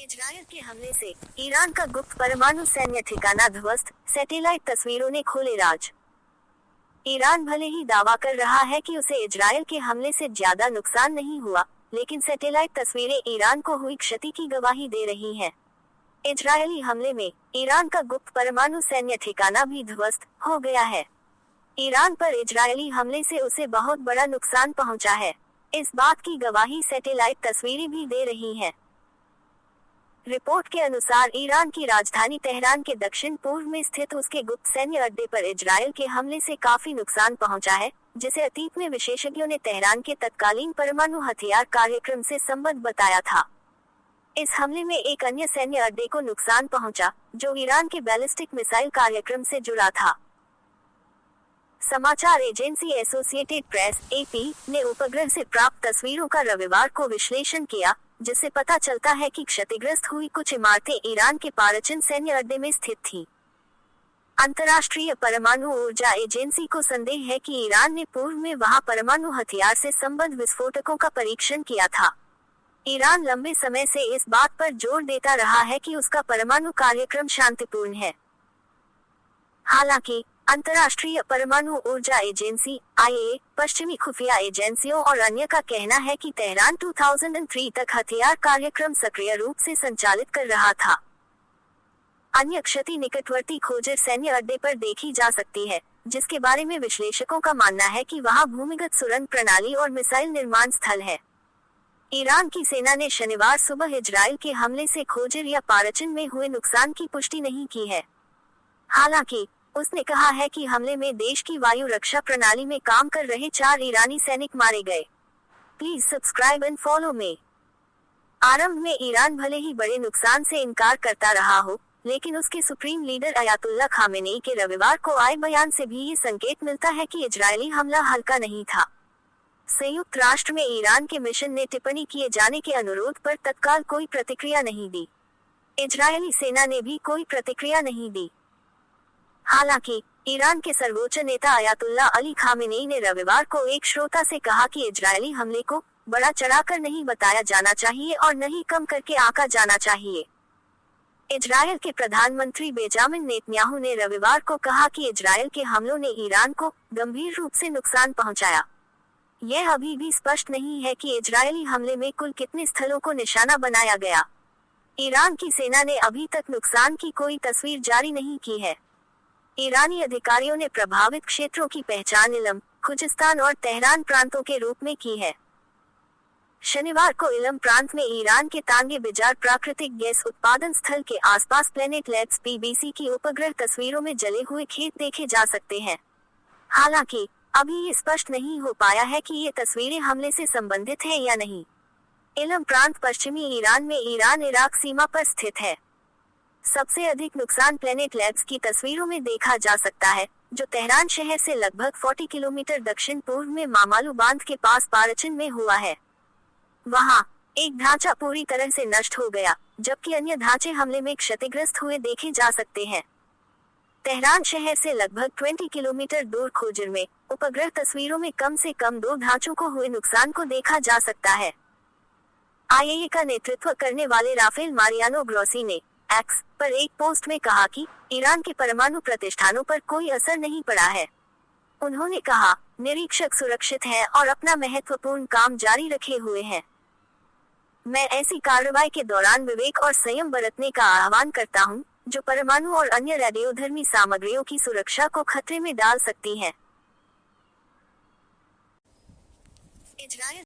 Israel के हमले से ईरान का गुप्त परमाणु सैन्य ठिकाना ध्वस्त, सैटेलाइट तस्वीरों ने खोले राज। ईरान भले ही दावा कर रहा है कि उसे इजरायल के हमले से ज्यादा नुकसान नहीं हुआ, लेकिन सैटेलाइट तस्वीरें ईरान को हुई क्षति की गवाही दे रही हैं। इजरायली हमले में ईरान का गुप्त परमाणु सैन्य ठिकाना भी ध्वस्त हो गया है। ईरान पर इजरायली हमले से उसे बहुत बड़ा नुकसान पहुंचा है। इस बात की गवाही सैटेलाइट तस्वीरें भी दे रही हैं। रिपोर्ट के अनुसार ईरान की राजधानी तेहरान के दक्षिण पूर्व में स्थित उसके गुप्त सैन्य अड्डे पर इजरायल के हमले से काफी नुकसान पहुंचा है, जिसे अतीत में विशेषज्ञों ने तेहरान के तत्कालीन परमाणु हथियार कार्यक्रम से संबद्ध बताया था। इस हमले में एक अन्य सैन्य अड्डे को नुकसान पहुंचा, जो ईरान के बैलिस्टिक मिसाइल कार्यक्रम से जुड़ा था। समाचार एजेंसी एसोसिएटेड प्रेस (एपी) ने उपग्रह से प्राप्त तस्वीरों का रविवार को विश्लेषण किया, जिससे पता चलता है कि क्षतिग्रस्त हुई कुछ इमारतें ईरान के पारचन सैन्य अड्डे में स्थित थीं। अंतर्राष्ट्रीय परमाणु ऊर्जा एजेंसी को संदेह है कि ईरान ने पूर्व में वहां परमाणु हथियार से संबद्ध विस्फोटकों का परीक्षण किया था। ईरान लंबे समय से इस बात पर जोर देता रहा है कि उसका परमाणु कार्यक्रम शांतिपूर्ण है। हालांकि अंतर्राष्ट्रीय परमाणु ऊर्जा एजेंसी (आईएए), पश्चिमी खुफिया एजेंसियों और अन्य का कहना है कि तेहरान 2003 तक हथियार कार्यक्रम सक्रिय रूप से संचालित कर रहा था। अन्य क्षति निकटवर्ती खोजर सैन्य अड्डे पर देखी जा सकती है, जिसके बारे में विश्लेषकों का मानना है कि वहां भूमिगत सुरंग प्रणाली और मिसाइल निर्माण स्थल है। ईरान की सेना ने शनिवार सुबह इजरायल के हमले से खोजर या पारचन में हुए नुकसान की पुष्टि नहीं की है। हालांकि उसने कहा है कि हमले में देश की वायु रक्षा प्रणाली में काम कर रहे 4 ईरानी सैनिक मारे गए। Please subscribe and follow me. आरंभ में ईरान भले ही बड़े नुकसान से इनकार करता रहा हो, लेकिन उसके सुप्रीम लीडर अयातुल्ला खामेनेई के रविवार को आए बयान से भी ये संकेत मिलता है कि इजरायली हमला हल्का नहीं था। संयुक्त राष्ट्र में ईरान के मिशन ने टिप्पणी किए जाने के अनुरोध पर तत्काल कोई प्रतिक्रिया नहीं दी। इजरायली सेना ने भी कोई प्रतिक्रिया नहीं दी। हालांकि ईरान के सर्वोच्च नेता अयातुल्ला अली खामेनेई ने रविवार को एक श्रोता से कहा कि इजरायली हमले को बड़ा चढ़ाकर नहीं बताया जाना चाहिए और न ही कम करके आंका जाना चाहिए। इजरायल के प्रधानमंत्री बेंजामिन नेतन्याहू ने रविवार को कहा कि इजरायल के हमलों ने ईरान को गंभीर रूप से नुकसान पहुंचाया। यह अभी भी स्पष्ट नहीं है कि इजरायली हमले में कुल कितने स्थलों को निशाना बनाया गया। ईरान की सेना ने अभी तक नुकसान की कोई तस्वीर जारी नहीं की है। ईरानी अधिकारियों ने प्रभावित क्षेत्रों की पहचान इलम, खुजिस्तान और तेहरान प्रांतों के रूप में की है। शनिवार को इलम प्रांत में ईरान के तांगे बिजार प्राकृतिक गैस उत्पादन स्थल के आसपास प्लेनेट लैब्स (पीबीसी) की उपग्रह तस्वीरों में जले हुए खेत देखे जा सकते हैं। हालांकि अभी ये स्पष्ट नहीं हो पाया है कि ये तस्वीरें हमले से संबंधित हैं या नहीं। इलम प्रांत पश्चिमी ईरान में ईरान-इराक सीमा पर स्थित है। सबसे अधिक नुकसान प्लेनेट लैब्स की तस्वीरों में देखा जा सकता है, जो तेहरान शहर से लगभग 40 किलोमीटर दक्षिण पूर्व में मामालू बांध के पास पारचन में हुआ है। वहां एक ढांचा पूरी तरह से नष्ट हो गया, जबकि अन्य ढांचे हमले में क्षतिग्रस्त हुए देखे जा सकते हैं। तेहरान शहर से लगभग 20 किलोमीटर दूर खोजर में उपग्रह तस्वीरों में कम से कम 2 ढांचों को हुए नुकसान को देखा जा सकता है। आईएए का नेतृत्व करने वाले राफेल मारियानो ग्रोसी ने एक्स पर एक पोस्ट में कहा कि ईरान के परमाणु प्रतिष्ठानों पर कोई असर नहीं पड़ा है। उन्होंने कहा, निरीक्षक सुरक्षित हैं और अपना महत्वपूर्ण काम जारी रखे हुए हैं। मैं ऐसी कार्रवाई के दौरान विवेक और संयम बरतने का आह्वान करता हूं, जो परमाणु और अन्य रेडियोधर्मी सामग्रियों की सुरक्षा को खतरे में डाल सकती हैं। इजरायल